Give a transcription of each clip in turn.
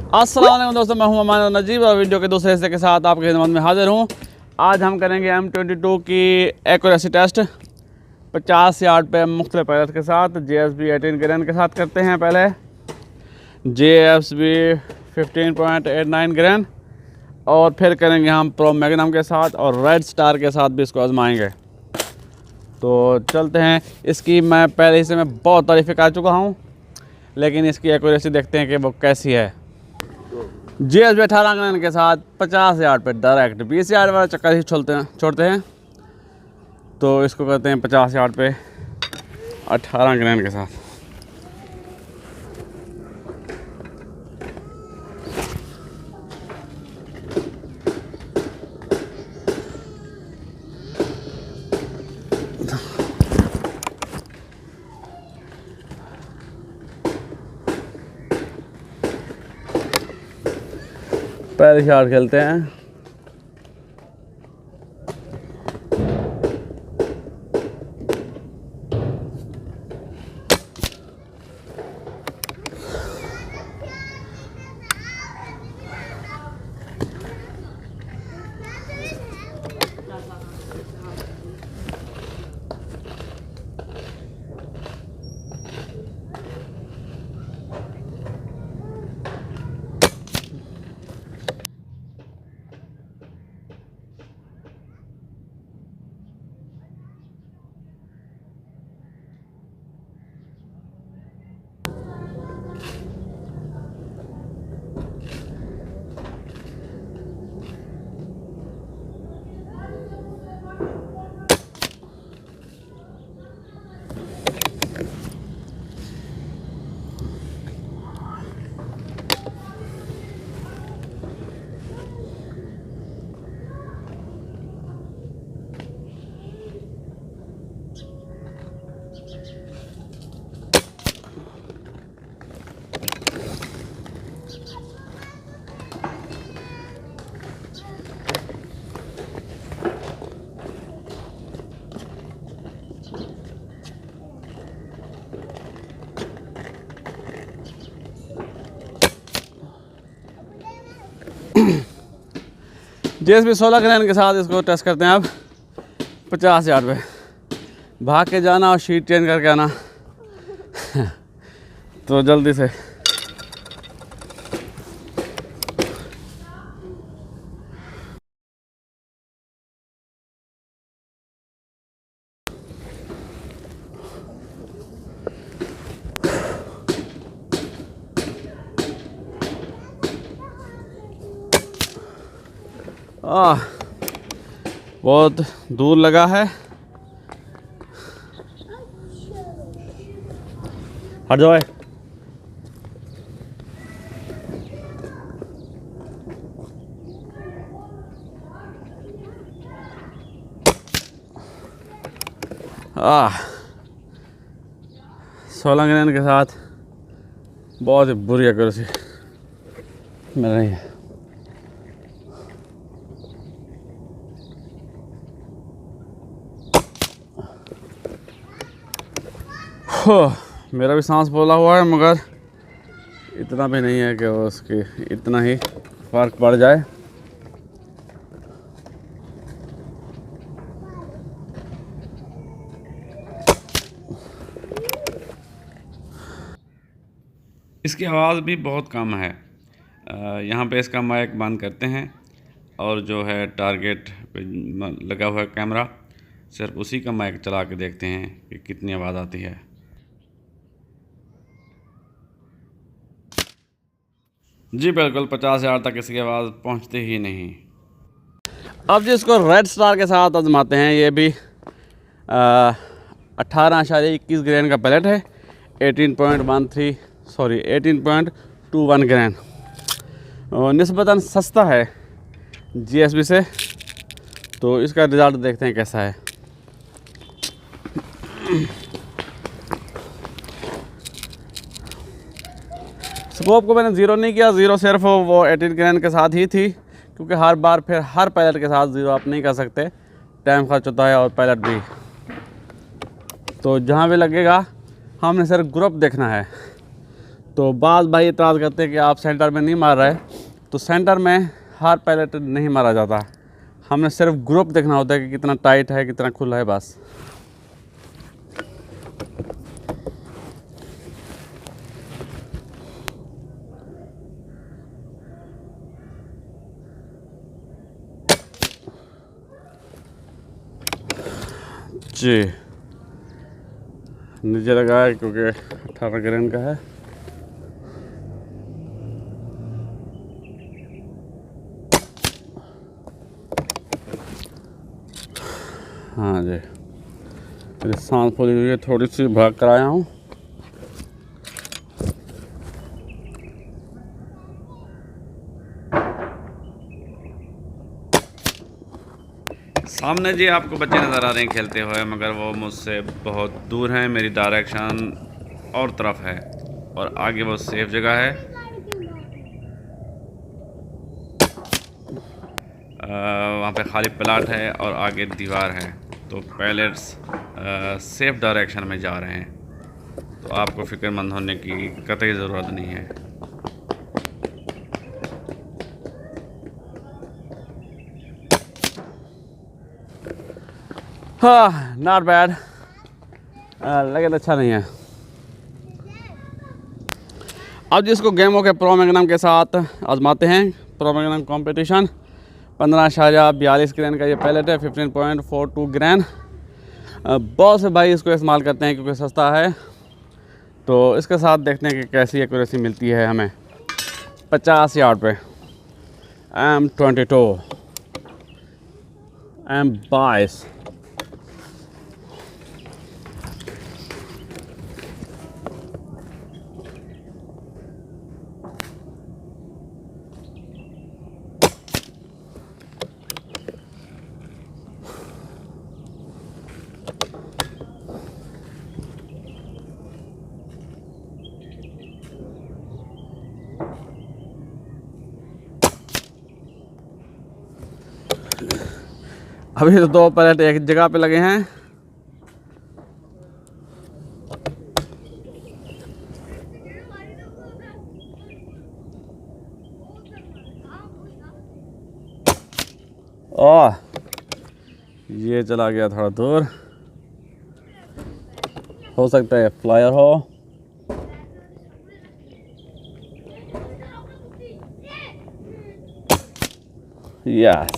अस्सलाम वालेकुम दोस्तों, मैं हूं अमान नजीब और वीडियो के दूसरे हिस्से के साथ आपके खिदमत में हाजिर हूं। आज हम करेंगे M22 की एक्यूरेसी टेस्ट 50 यार्ड पे मुख्तलिफ पैलेट के साथ। JSB 18 ग्रेन के साथ करते हैं पहले, JSB 15.89 ग्रेन, और फिर करेंगे हम प्रो मैग्नम के साथ और रेड स्टार के साथ भी इसको आजमाएंगे। तो चलते हैं। इसकी मैं पहले से मैं बहुत तारीफ़ें कर चुका हूँ, लेकिन इसकी एक्यूरेसी देखते हैं कि वो कैसी है। JSB 18 ग्रेन के साथ 50 यार्ड पे डायरेक्ट 20 यार्ड वाला चक्कर ही छोड़ते हैं। तो इसको करते हैं 50 यार्ड पे 18 ग्रेन के साथ। पहले शॉट खेलते हैं। JSB 16 ग्रेन के साथ इसको टेस्ट करते हैं अब 50 यार्ड पे। भाग के जाना और शीट चेंज करके आना तो जल्दी से। बहुत दूर लगा है। हट जाओ। आह 16 ग्रेन के साथ बहुत ही बुरी एक्यूरेसी मिल रही है। मेरा भी सांस फूला हुआ है, मगर इतना भी नहीं है कि उसकी इतना ही फर्क पड़ जाए। इसकी आवाज़ भी बहुत कम है। यहाँ पे इसका माइक बंद करते हैं और जो है टारगेट पे लगा हुआ है कैमरा, सिर्फ उसी का माइक चला के देखते हैं कि कितनी आवाज़ आती है। जी बिल्कुल 50 यार्ड तक इसकी आवाज़ पहुंचती ही नहीं। अब जिसको रेड स्टार के साथ आजमाते हैं, ये भी 18.21 ग्रेन का पैलेट है, 18.21 ग्रेन, और निस्बतन सस्ता है JSB से। तो इसका रिज़ल्ट देखते हैं कैसा है। स्कोप को मैंने ज़ीरो नहीं किया, ज़ीरो सिर्फ वो 18 ग्रेन के साथ ही थी, क्योंकि हर बार फिर हर पैलेट के साथ ज़ीरो आप नहीं कर सकते, टाइम खर्च होता है और पैलेट भी। तो जहाँ भी लगेगा हमने सिर्फ ग्रुप देखना है। तो बाज़ भाई इतराज़ करते हैं कि आप सेंटर में नहीं मार रहे, तो सेंटर में हर पैलेट नहीं मारा जाता, हमें सिर्फ ग्रुप देखना होता है कि कितना टाइट है कितना खुला है बस। जी नीचे लगा है क्योंकि 18 ग्रेन का है। हाँ जी, मेरी सांस फूली हुई है, थोड़ी सी भाग कर आया हूँ। सामने जी आपको बच्चे नज़र आ रहे हैं खेलते हुए, मगर वो मुझसे बहुत दूर हैं, मेरी डायरेक्शन और तरफ है और आगे वो सेफ जगह है। वहाँ पे खाली प्लाट है और आगे दीवार है, तो पैलेट्स सेफ डायरेक्शन में जा रहे हैं, तो आपको फ़िक्रमंद होने की कतई ज़रूरत नहीं है। हाँ नॉट बैड, लेकिन अच्छा नहीं है। अब जिसको गेमों के प्रो मैग्नम के साथ आजमाते हैं, प्रो मैग्नम कंपटीशन 15/42 ग्रैन का ये पैलेट है, 15.42 ग्रैन। बहुत से भाई इसको इस्तेमाल करते हैं क्योंकि सस्ता है, तो इसके साथ देखते हैं कि कैसी एक्यूरेसी मिलती है हमें। 50 यार्ड पे M22 M22। अभी तो 2 पैलेट एक जगह पे लगे हैं। ओह ये चला गया थोड़ा दूर, हो सकता है फ्लायर हो। यस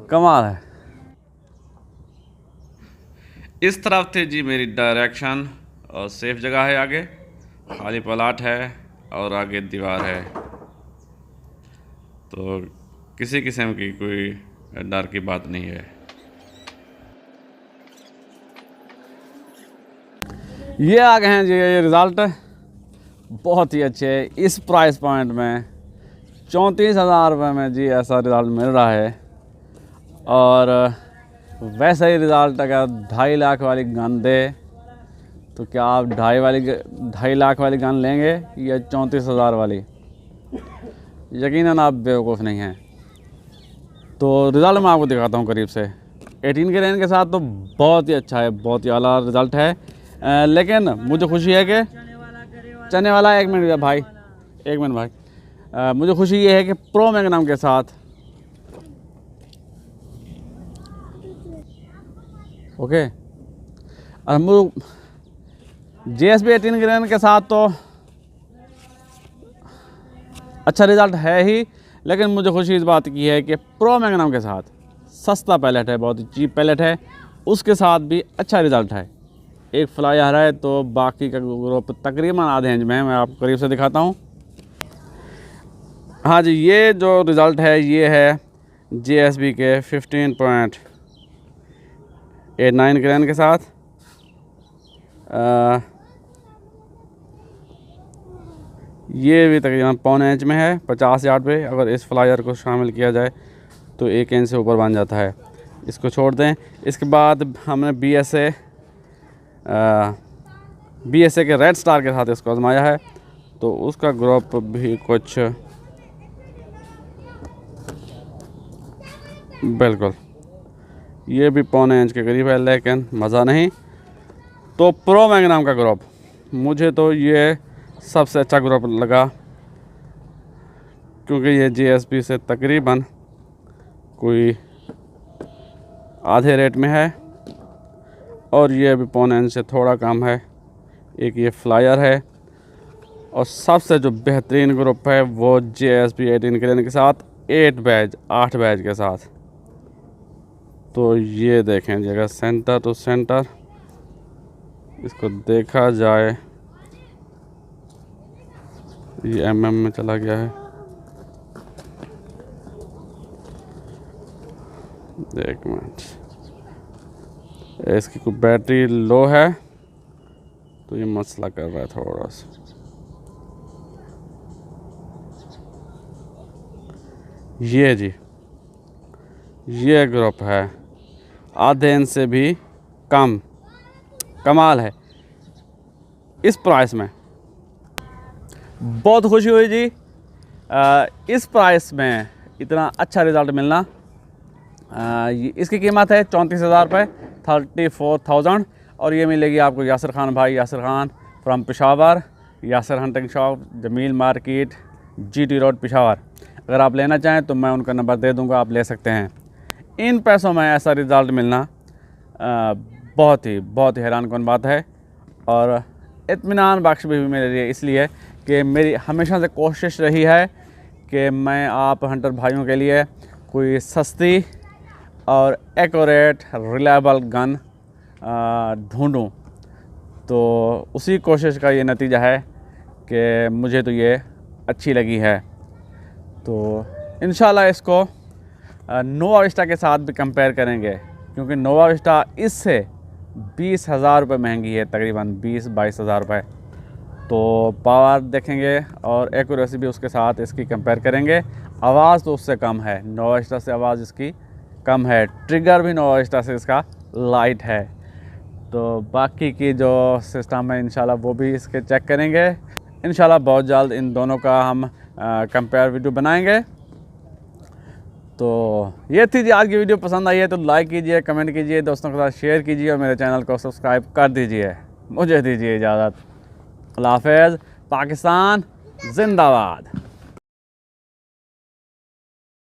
कमाल है। इस तरफ थे जी मेरी डायरेक्शन और सेफ जगह है, आगे खाली प्लाट है और आगे दीवार है, तो किसी किस्म की कोई डर की बात नहीं है। ये आ गए हैं जी ये रिज़ल्ट, बहुत ही अच्छे। इस प्राइस पॉइंट में 34,000 रुपये में जी ऐसा रिज़ल्ट मिल रहा है। और वैसा ही रिज़ल्ट अगर 2.5 लाख वाली गन दे तो क्या आप 2.5 लाख वाली गन लेंगे या 34,000 वाली? यकीनन आप बेवकूफ़ नहीं हैं। तो रिज़ल्ट मैं आपको दिखाता हूँ करीब से। 18 ग्रेन के साथ तो बहुत ही अच्छा है, बहुत ही आला रिज़ल्ट है। लेकिन मुझे खुशी है कि चने वाला 1 मिनट भाई, 1 मिनट भाई। मुझे खुशी ये है कि प्रो मैग्नम के साथ ओके, और हम JSB 18 ग्रेन के साथ तो अच्छा रिज़ल्ट है ही, लेकिन मुझे खुशी इस बात की है कि प्रो मैग्नम के साथ सस्ता पैलेट है, बहुत ही चीप पैलेट है, उसके साथ भी अच्छा रिज़ल्ट है। एक फ्लायर है तो बाकी का ग्रुप तकरीबन आधे इंच में है। मैं आपको करीब से दिखाता हूँ। हाँ जी, ये जो रिज़ल्ट है ये है JSB के 15.89 ग्रेन के साथ। ये भी तकरीबन 1.25 इंच में है, 50 यार्ड पे। अगर इस फ्लायर को शामिल किया जाए तो 1 इंच से ऊपर बन जाता है। इसको छोड़ दें। इसके बाद हमने BSA के रेड स्टार के साथ इसको आजमाया है, तो उसका ग्रुप भी कुछ बिल्कुल ये भी 1.25 इंच के करीब है, लेकिन मज़ा नहीं। तो प्रो मैग्नम का ग्रुप मुझे तो ये सबसे अच्छा ग्रुप लगा, क्योंकि ये GSP से तकरीबन कोई आधे रेट में है और ये भी 1.25 इंच से थोड़ा कम है। एक ये फ्लायर है और सबसे जो बेहतरीन ग्रुप है वो GSP 18 क्रेन के साथ 8 बैज के साथ। तो ये देखें जगह सेंटर टू सेंटर, इसको देखा जाए ये mm में चला गया है। एक मिनट, इसकी कोई बैटरी लो है तो ये मसला कर रहा है थोड़ा सा। ये जी ये ग्रुप है आधे इंच से भी कम। कमाल है इस प्राइस में, बहुत खुशी हुई जी इस प्राइस में इतना अच्छा रिज़ल्ट मिलना। इसकी कीमत है 34,000 रुपये, 34,000। और ये मिलेगी आपको यासिर खान भाई, Yasir Khan from Peshawar, Yasir hunting shop, Jamil market, GT road Peshawar. अगर आप लेना चाहें तो मैं उनका नंबर दे दूंगा, आप ले सकते हैं। इन पैसों में ऐसा रिज़ल्ट मिलना बहुत ही हैरान कौन बात है और इत्मीनान बख्श भी मेरे लिए, इसलिए कि मेरी हमेशा से कोशिश रही है कि मैं आप हंटर भाइयों के लिए कोई सस्ती और एक्यूरेट रिलायबल गन ढूंढूं। तो उसी कोशिश का ये नतीजा है कि मुझे तो ये अच्छी लगी है। तो इंशाल्लाह इसको नोवा विस्टा के साथ भी कंपेयर करेंगे, क्योंकि नोवा विस्टा इससे 20,000 रुपये महंगी है, तकरीबन 20-22 हज़ार रुपये। तो पावर देखेंगे और एक्यूरेसी भी उसके साथ इसकी कंपेयर करेंगे। आवाज़ तो उससे कम है, नोवा विस्टा से आवाज़ इसकी कम है। ट्रिगर भी नोवा विस्टा से इसका लाइट है। तो बाकी की जो सिस्टम है इंशाल्लाह वो भी इसके चेक करेंगे। इंशाल्लाह बहुत जल्द इन दोनों का हम कंपेयर वीडियो बनाएंगे। तो ये थी जी आज की वीडियो। पसंद आई है तो लाइक कीजिए, कमेंट कीजिए, दोस्तों के साथ शेयर कीजिए और मेरे चैनल को सब्सक्राइब कर दीजिए। मुझे दीजिए इजाज़त। अल्लाह हाफ़िज़। पाकिस्तान जिंदाबाद।